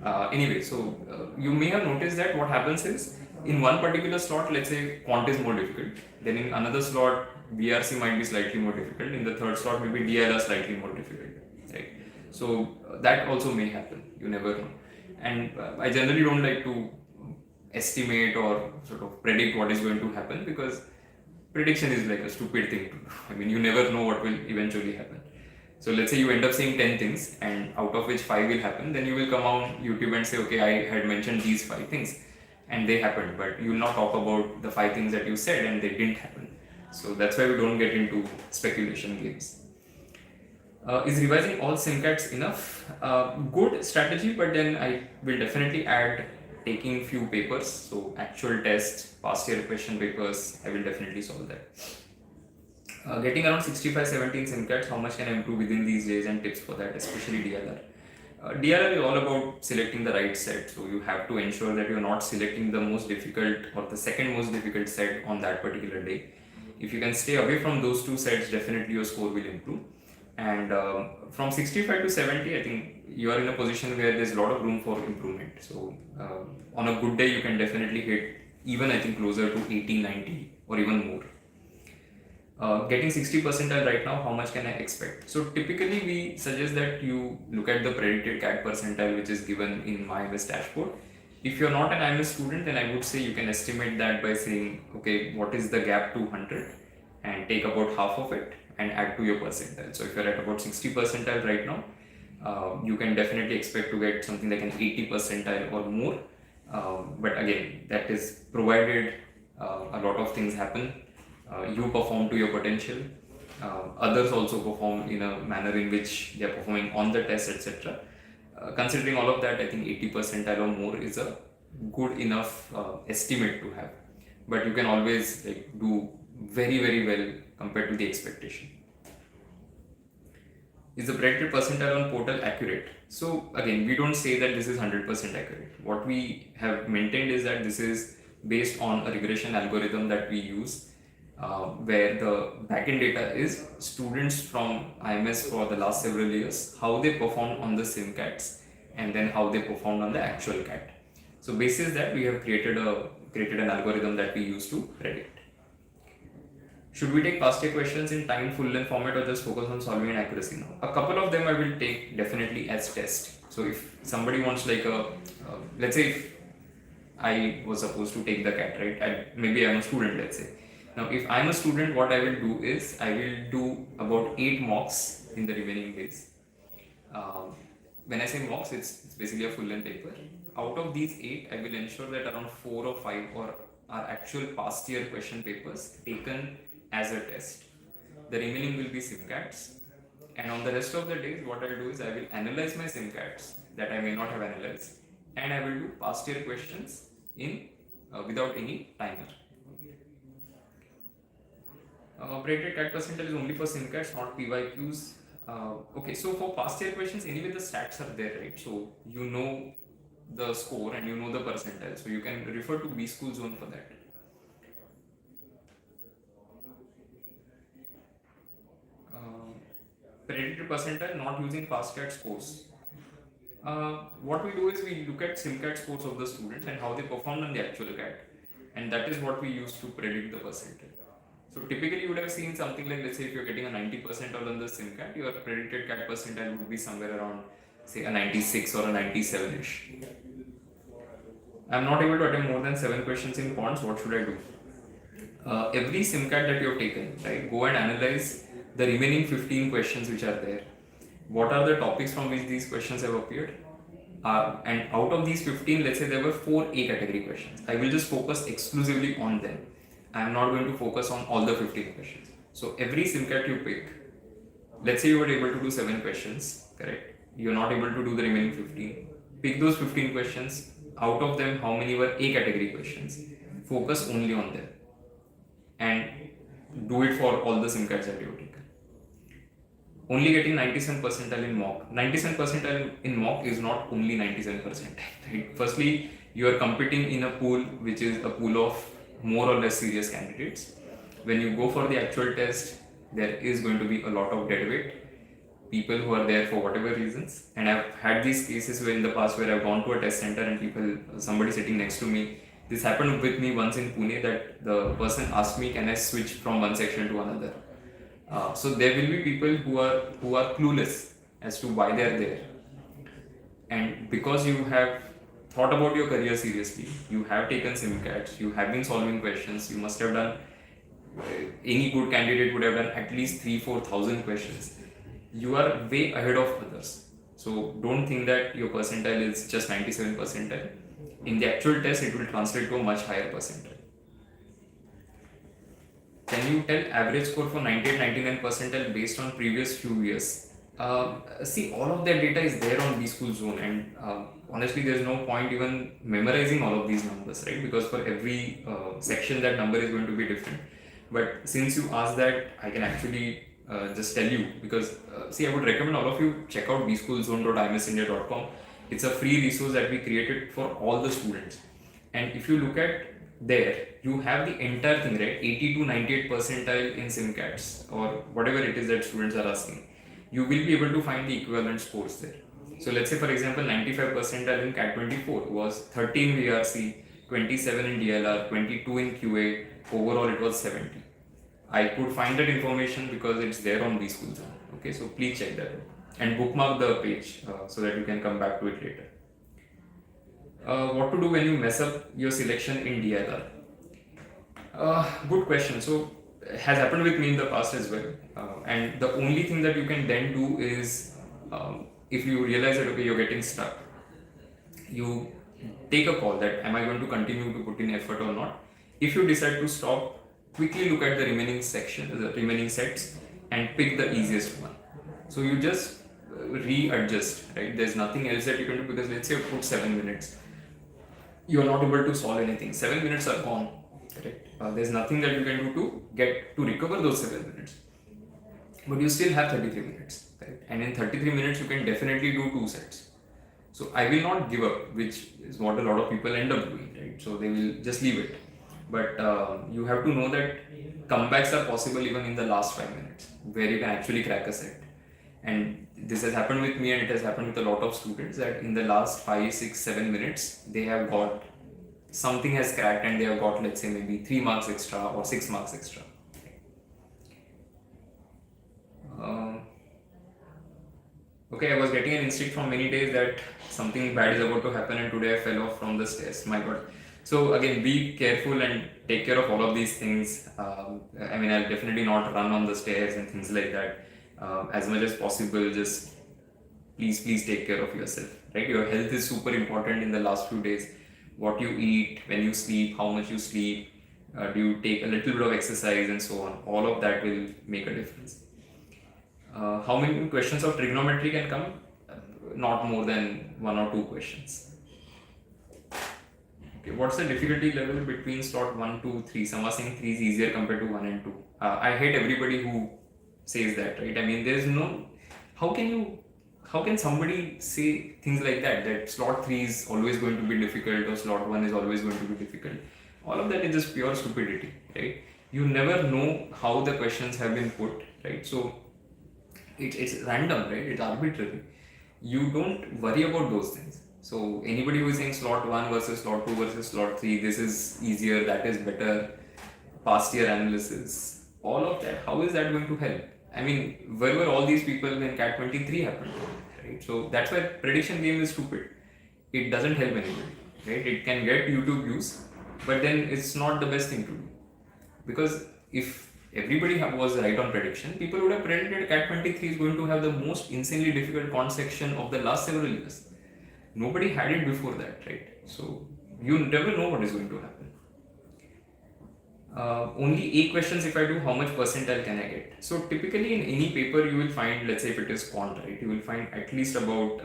S1: Anyway, so you may have noticed that what happens is, in one particular slot, let's say Quant is more difficult, then in another slot VRC might be slightly more difficult, in the third slot maybe DLR slightly more difficult, right? So that also may happen, you never know. And I generally don't like to estimate or sort of predict what is going to happen, because prediction is like a stupid thing to do. I mean, you never know what will eventually happen. So let's say you end up saying 10 things, and out of which 5 will happen, then you will come on YouTube and say, okay, I had mentioned these 5 things and they happened, but you will not talk about the 5 things that you said and they didn't happen. So that's why we don't get into speculation games. Is revising all Simcats enough? Good strategy, but then I will definitely add taking few papers. So actual tests, past year question papers, I will definitely solve that. Getting around 65-70 Simcats, how much can I improve within these days, and tips for that, especially DLR. DLR is all about selecting the right set, so you have to ensure that you're not selecting the most difficult or the second most difficult set on that particular day. If you can stay away from those two sets, definitely your score will improve. And from 65 to 70, I think you are in a position where there's a lot of room for improvement. So on a good day, you can definitely hit even, I think, closer to 80, 90 or even more. Getting 60 percentile right now, how much can I expect? So typically we suggest that you look at the predicted CAT percentile which is given in my IMS dashboard. If you're not an IMS student, then I would say you can estimate that by saying, okay, what is the gap to 100, and take about half of it and add to your percentile. So if you're at about 60 percentile right now, you can definitely expect to get something like an 80 percentile or more. But again, that is provided a lot of things happen. You perform to your potential, others also perform in a manner in which they are performing on the test, etc. Considering all of that, I think 80 percentile or more is a good enough estimate to have. But you can always do very, very well compared to the expectation. Is the predicted percentile on portal accurate? So again, we don't say that this is 100% accurate. What we have maintained is that this is based on a regression algorithm that we use, where the backend data is students from IMS for the last several years, how they performed on the Simcats, and then how they performed on the actual CAT. So basis that, we have created an algorithm that we use to predict. Should we take past year questions in time full length format, or just focus on solving and accuracy now? A couple of them I will take definitely as test. So if somebody wants like let's say if I was supposed to take the CAT, right? Maybe I'm a student, let's say. Now, if I'm a student, what I will do is I will do about 8 mocks in the remaining days. When I say mocks, it's basically a full-length paper. Out of these 8, I will ensure that around 4 or 5 are actual past year question papers taken as a test. The remaining will be Simcats. And on the rest of the days, what I'll do is I will analyze my Simcats that I may not have analyzed, and I will do past year questions in without any timer. Predicted CAT percentile is only for Simcats, not PYQs. Okay, so for past year questions, anyway the stats are there, right? So you know the score and you know the percentile, so you can refer to B School Zone for that. Predicted percentile not using past CAT scores. What we do is we look at Simcat scores of the students and how they performed on the actual CAT, and that is what we use to predict the percentile. So typically you would have seen something like, let's say if you're getting a 90 percentile on the Simcat, your predicted CAT percentile would be somewhere around, say, a 96 or a 97-ish. I'm not able to attempt more than 7 questions in Quants. What should I do? Every Simcat that you have taken, right, go and analyze the remaining 15 questions which are there, what are the topics from which these questions have appeared? And out of these 15, let's say there were 4 A category questions. I will just focus exclusively on them. I am not going to focus on all the 15 questions. So every Simcat you pick, let's say you were able to do 7 questions, correct? You're not able to do the remaining 15. Pick those 15 questions. Out of them, how many were A category questions? Focus only on them. And do it for all the Simcats that you've taken. Only getting 97 percentile in mock. 97 percentile in mock is not only 97 percentile. Right? Firstly, you are competing in a pool which is a pool of more or less serious candidates. When you go for the actual test, there is going to be a lot of dead weight. People who are there for whatever reasons. And I've had these cases where in the past where I've gone to a test center and somebody sitting next to me. This happened with me once in Pune that the person asked me, can I switch from one section to another? So there will be people who are clueless as to why they are there, and because you have thought about your career seriously, you have taken Simcats, you have been solving questions, you must have done. Any good candidate would have done at least 3,000-4,000 questions. You are way ahead of others. So don't think that your percentile is just 97 percentile. In the actual test, it will translate to a much higher percentile. Can you tell average score for 98-99 percentile based on previous few years? See, all of that data is there on B-School Zone, and honestly, there's no point even memorizing all of these numbers, right? Because for every section, that number is going to be different. But since you asked that, I can actually just tell you, because see, I would recommend all of you check out bschoolzone.imsindia.com. It's a free resource that we created for all the students. And if you look at there, you have the entire thing, right? 80 to 98 percentile in Simcats or whatever it is that students are asking. You will be able to find the equivalent scores there. So let's say, for example, 95 percentile in CAT 24 was 13 VRC, 27 in DLR, 22 in QA. Overall, it was 70. I could find that information because it's there on B-School Zone. Okay, so please check that out and bookmark the page so that you can come back to it later. What to do when you mess up your selection in DLR? Good question. So has happened with me in the past as well. And the only thing that you can then do is if you realize that okay, you're getting stuck, you take a call that am I going to continue to put in effort or not. If you decide to stop, quickly look at the remaining sets and pick the easiest one. So you just readjust, right? There's nothing else that you can do, because let's say you put 7 minutes, you're not able to solve anything. 7 minutes are gone, correct? There's nothing that you can do to recover those 7 minutes. But you still have 33 minutes, correct? And in 33 minutes, you can definitely do 2 sets. So I will not give up, which is what a lot of people end up doing, right? So they will just leave it. But you have to know that comebacks are possible even in the last 5 minutes, where you can actually crack a set. And this has happened with me, and it has happened with a lot of students, that in the last 5, 6, 7 minutes, they have got something has cracked and they have got, let's say, maybe 3 marks extra or 6 marks extra. Okay, I was getting an instinct from many days that something bad is about to happen, and today I fell off from the stairs. My God. So again, be careful and take care of all of these things. I mean, I'll definitely not run on the stairs and things like that. As much as possible, just please take care of yourself, right? Your health is super important in the last few days. What you eat, when you sleep, how much you sleep, do you take a little bit of exercise, and so on. All of that will make a difference. How many questions of trigonometry can come? Not more than 1 or 2 questions. Okay, what's the difficulty level between slot 1, 2, 3? Some are saying 3 is easier compared to 1 and 2. I hate everybody who says that, right? I mean, there's no, how can somebody say things like that slot 3 is always going to be difficult or slot 1 is always going to be difficult? All of that is just pure stupidity, right? You never know how the questions have been put, right? So it's random, right? It's arbitrary. You don't worry about those things. So anybody who is saying slot 1 versus slot 2 versus slot 3, this is easier, that is better, past year analysis, all of that, how is that going to help? I mean, where were all these people when CAT 23 happened, right? So that's why prediction game is stupid. It doesn't help anybody, right? It can get YouTube views, but then it's not the best thing to do. Because if everybody was right on prediction, people would have predicted CAT 23 is going to have the most insanely difficult quant section of the last several years. Nobody had it before that, right? So you never know what is going to happen. Only 8 questions if I do, how much percentile can I get? So typically in any paper you will find, let's say if it is quant, right, you will find at least about,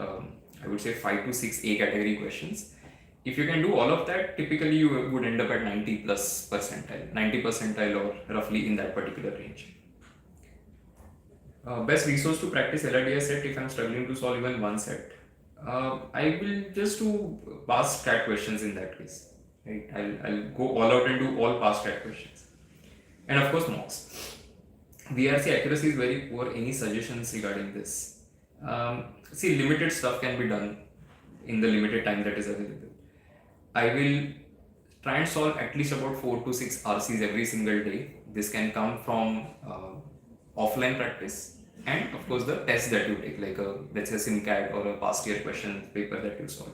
S1: I would say 5 to 6 A category questions. If you can do all of that, typically you would end up at 90 plus percentile, 90 percentile or roughly in that particular range. Best resource to practice LRDI set if I'm struggling to solve even one set. I will just do past CAT questions in that case. Right? I'll go all out and do all past CAT questions. And of course mocks. VRC accuracy is very poor. Any suggestions regarding this? See, limited stuff can be done in the limited time that is available. I will try and solve at least about 4 to 6 RCs every single day. This can come from offline practice and of course the test that you take, like a, let's say, Simcat or a past year question paper that you solve.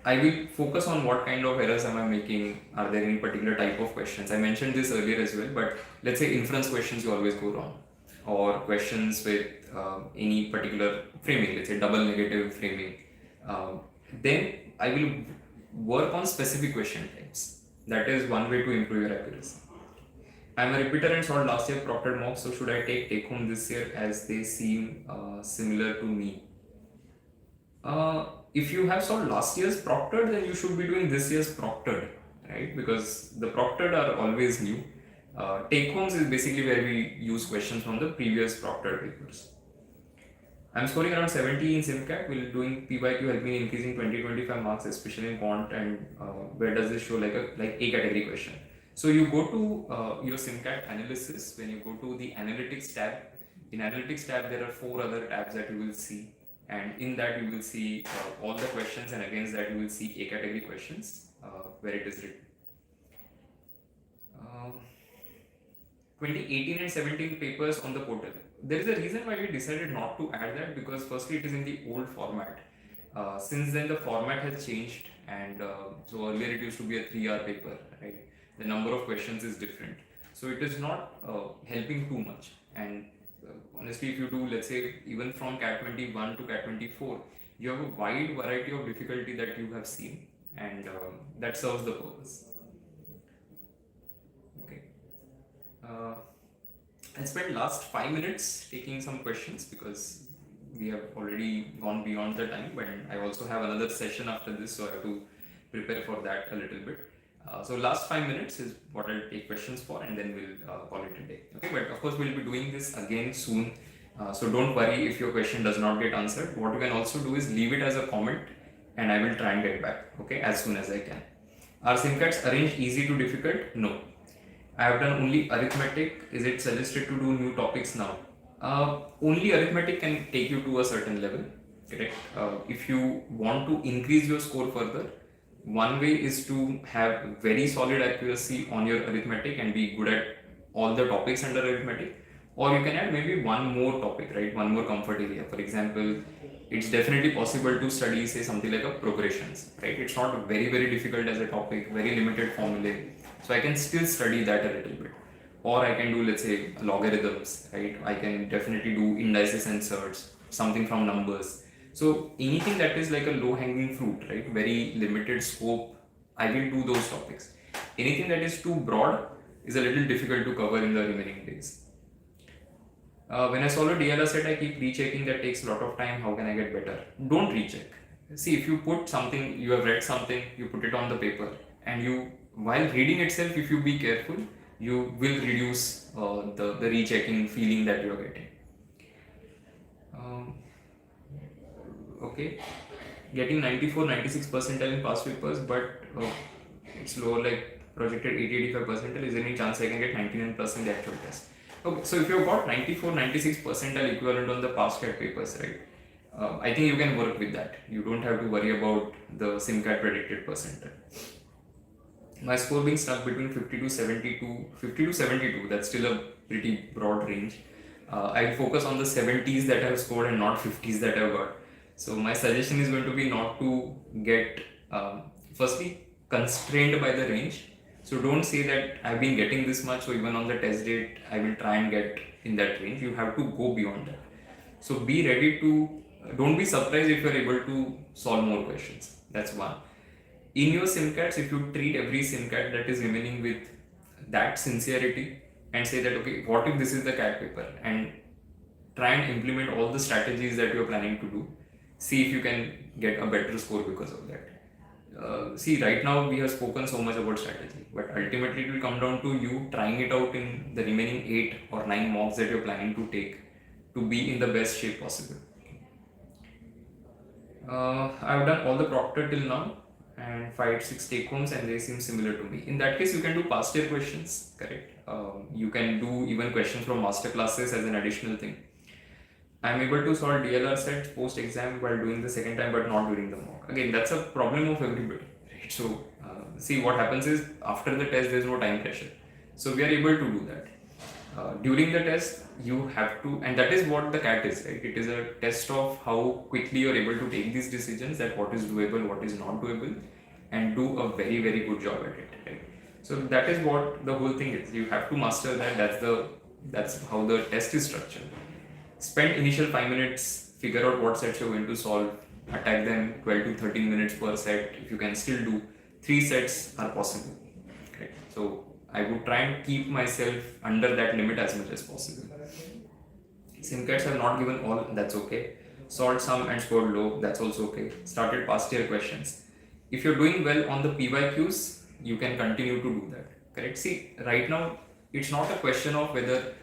S1: I will focus on what kind of errors am I making. Are there any particular type of questions? I mentioned this earlier as well, but let's say inference questions you always go wrong, or questions with any particular framing, let's say double negative framing. Then I will work on specific question types. That is one way to improve your accuracy. I'm a repeater and solved last year proctored mocks, so should I take home this year as they seem similar to me? If you have solved last year's proctored, then you should be doing this year's proctored, right? Because the proctored are always new. Take homes is basically where we use questions from the previous proctored papers. I'm scoring around 70 in Simcat. Will doing PYQ help me in increasing 20-25 marks, especially in quant? And where does this show like A category question? So you go to your Simcat analysis. When you go to the analytics tab, in analytics tab there are 4 other tabs that you will see, and in that you will see all the questions, and against that you will see A category questions where it is written. 2018 and 17 papers on the portal. There is a reason why we decided not to add that, because firstly it is in the old format. Since then the format has changed, and so earlier it used to be a 3-hour paper, right? The number of questions is different, so it is not helping too much. And honestly, if you do, let's say, even from CAT 21 to CAT 24, you have a wide variety of difficulty that you have seen, and that serves the purpose. Okay. I spent last 5 minutes taking some questions because we have already gone beyond the time, but I also have another session after this, so I have to prepare for that a little bit. So last 5 minutes is what I'll take questions for, and then we'll call it a day. Okay, but of course we'll be doing this again soon. So don't worry if your question does not get answered. What you can also do is leave it as a comment, and I will try and get back, okay, as soon as I can. Are Simcats arranged easy to difficult? No. I have done only arithmetic. Is it suggested to do new topics now? Only arithmetic can take you to a certain level, correct? If you want to increase your score further, one way is to have very solid accuracy on your arithmetic and be good at all the topics under arithmetic, or you can add maybe one more topic, right? One more comfort area. For example, it's definitely possible to study, say, something like a progressions, right? It's not very, very difficult as a topic, very limited formulae. So I can still study that a little bit. Or I can do, let's say, logarithms, right? I can definitely do indices and surds, something from numbers. So anything that is like a low-hanging fruit, right? Very limited scope, I will do those topics. Anything that is too broad is a little difficult to cover in the remaining days. When I solve a DLR set, I keep rechecking. That takes a lot of time. How can I get better? Don't recheck. See, if you put something, you have read something, you put it on the paper, and you, while reading itself, if you be careful, you will reduce the rechecking feeling that you are getting. Okay, getting 94, 96 percentile in past papers, but it's lower, like projected 80, 85 percentile. Is there any chance I can get 99% in the actual test? Okay, so if you've got 94, 96 percentile equivalent on the past CAT papers, right? I think you can work with that. You don't have to worry about the Simcat predicted percentile. My score being stuck between 50 to 72, that's still a pretty broad range. I'll focus on the 70s that I've scored and not 50s that I've got. So my suggestion is going to be not to get, firstly, constrained by the range. So don't say that I've been getting this much, so even on the test date, I will try and get in that range. You have to go beyond that. So be ready to, don't be surprised if you're able to solve more questions. That's one. In your Simcats, if you treat every Simcat that is remaining with that sincerity and say that, okay, what if this is the CAT paper, and try and implement all the strategies that you're planning to do, see if you can get a better score because of that. See, right now we have spoken so much about strategy, but ultimately it will come down to you trying it out in the remaining 8 or 9 mocks that you're planning to take to be in the best shape possible. I've done all the Proctored till now and 5-6 take homes, and they seem similar to me. In that case, you can do past year questions, correct? You can do even questions from master classes as an additional thing. I'm able to solve DLR sets post exam while doing the second time, but not during the mock. Again, that's a problem of everybody, right? So, see, what happens is after the test, there's no time pressure. So, we are able to do that. During the test, you have to, and that is what the CAT is, right? It is a test of how quickly you're able to take these decisions, that what is doable, what is not doable, and do a very, very good job at it, right? So that is what the whole thing is. You have to master that. That's how the test is structured. Spend initial 5 minutes, figure out what sets you're going to solve, attack them 12 to 13 minutes per set. If you can still do 3 sets are possible, right? So I would try and keep myself under that limit as much as possible. Simcats have not given all, that's okay. Solved some and scored low, that's also okay. Started past year questions. If you're doing well on the PYQs, you can continue to do that, correct? See, right now, it's not a question of whether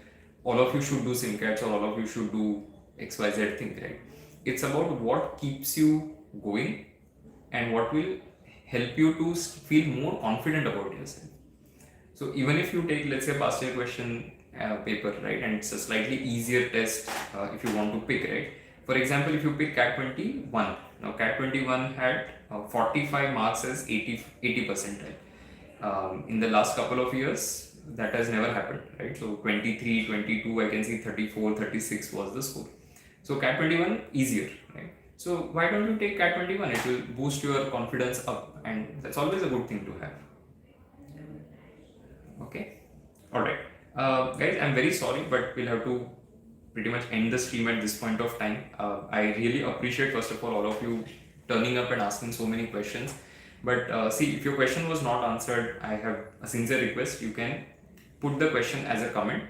S1: all of you should do Simcats or all of you should do XYZ thing, right? It's about what keeps you going and what will help you to feel more confident about yourself. So even if you take, let's say, past year question paper, right, and it's a slightly easier test if you want to pick, right? For example, if you pick CAT 21, now CAT 21 had 45 marks as 80 percentile. In the last couple of years, that has never happened, right? So 23, 22, I can see 34, 36 was the score. So CAT 21 easier, right? So why don't you take CAT 21? It will boost your confidence up, and that's always a good thing to have. Okay, all right, guys, I'm very sorry, but we'll have to pretty much end the stream at this point of time. I really appreciate, first of all of you turning up and asking so many questions. But see, if your question was not answered, I have a sincere request. You can put the question as a comment,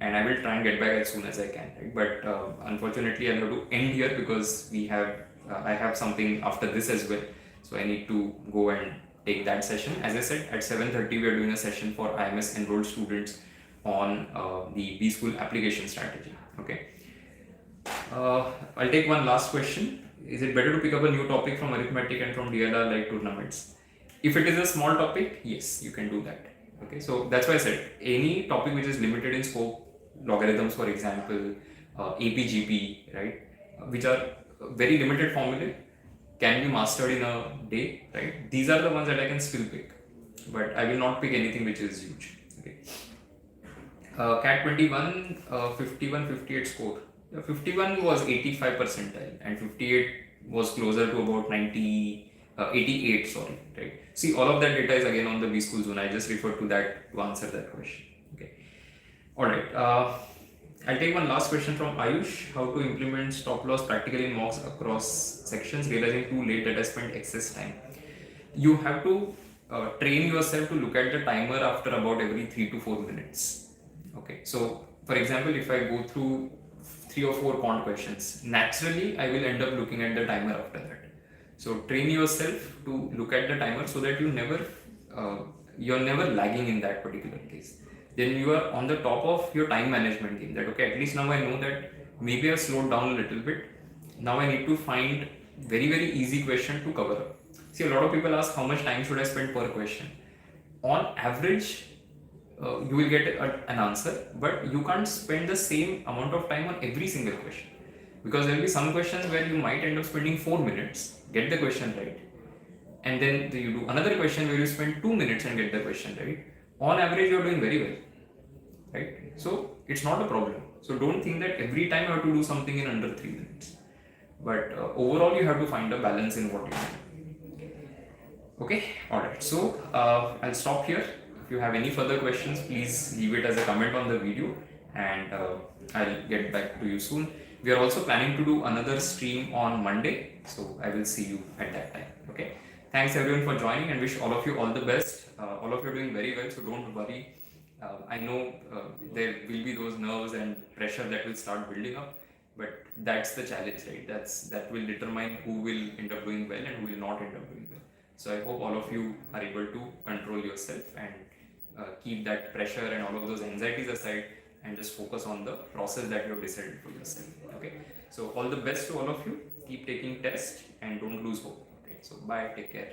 S1: and I will try and get back as soon as I can. Right? But unfortunately, I'll have to end here because we have I have something after this as well, so I need to go and take that session. As I said, at 7:30 we are doing a session for IMS enrolled students on the B School application strategy. Okay. I'll take one last question. Is it better to pick up a new topic from arithmetic and from DLR like tournaments? If it is a small topic, yes, you can do that. Okay, so that's why I said any topic which is limited in scope, logarithms for example, APGP, right, which are very limited formulae, can be mastered in a day, right? These are the ones that I can still pick, but I will not pick anything which is huge. Okay. CAT 21, 51, 58 score. 51 was 85 percentile and 58 was closer to about 90, 88, sorry, right? See, all of that data is again on the B School Zone. I just referred to that to answer that question. Okay. All right. I'll take one last question from Ayush. How to implement stop loss practically in mocks across sections, realizing too late that I spent excess time. You have to train yourself to look at the timer after about every 3 to 4 minutes. Okay, so for example, if I go through 3 or 4 Quant questions, naturally I will end up looking at the timer after that. So train yourself to look at the timer so that you're never lagging in that particular case. Then you are on the top of your time management game, that okay, at least now I know that maybe I've slowed down a little bit. Now I need to find very easy question to cover up. See, a lot of people ask how much time should I spend per question. On average, you will get an answer, but you can't spend the same amount of time on every single question, because there will be some questions where you might end up spending 4 minutes, get the question right, and then you do another question where you spend 2 minutes and get the question right. On average, you're doing very well, right? So it's not a problem. So don't think that every time you have to do something in under 3 minutes, but overall you have to find a balance in what you do. Okay, all right. So I'll stop here. If you have any further questions, please leave it as a comment on the video, and I'll get back to you soon. We are also planning to do another stream on Monday, so I will see you at that time. Okay. Thanks everyone for joining, and wish all of you all the best. All of you are doing very well, so don't worry. I know there will be those nerves and pressure that will start building up, but that's the challenge, right? That will determine who will end up doing well and who will not end up doing well. So I hope all of you are able to control yourself and keep that pressure and all of those anxieties aside and just focus on the process that you have decided for yourself. Okay. So all the best to all of you. Keep taking tests and don't lose hope. Okay. So bye. Take care.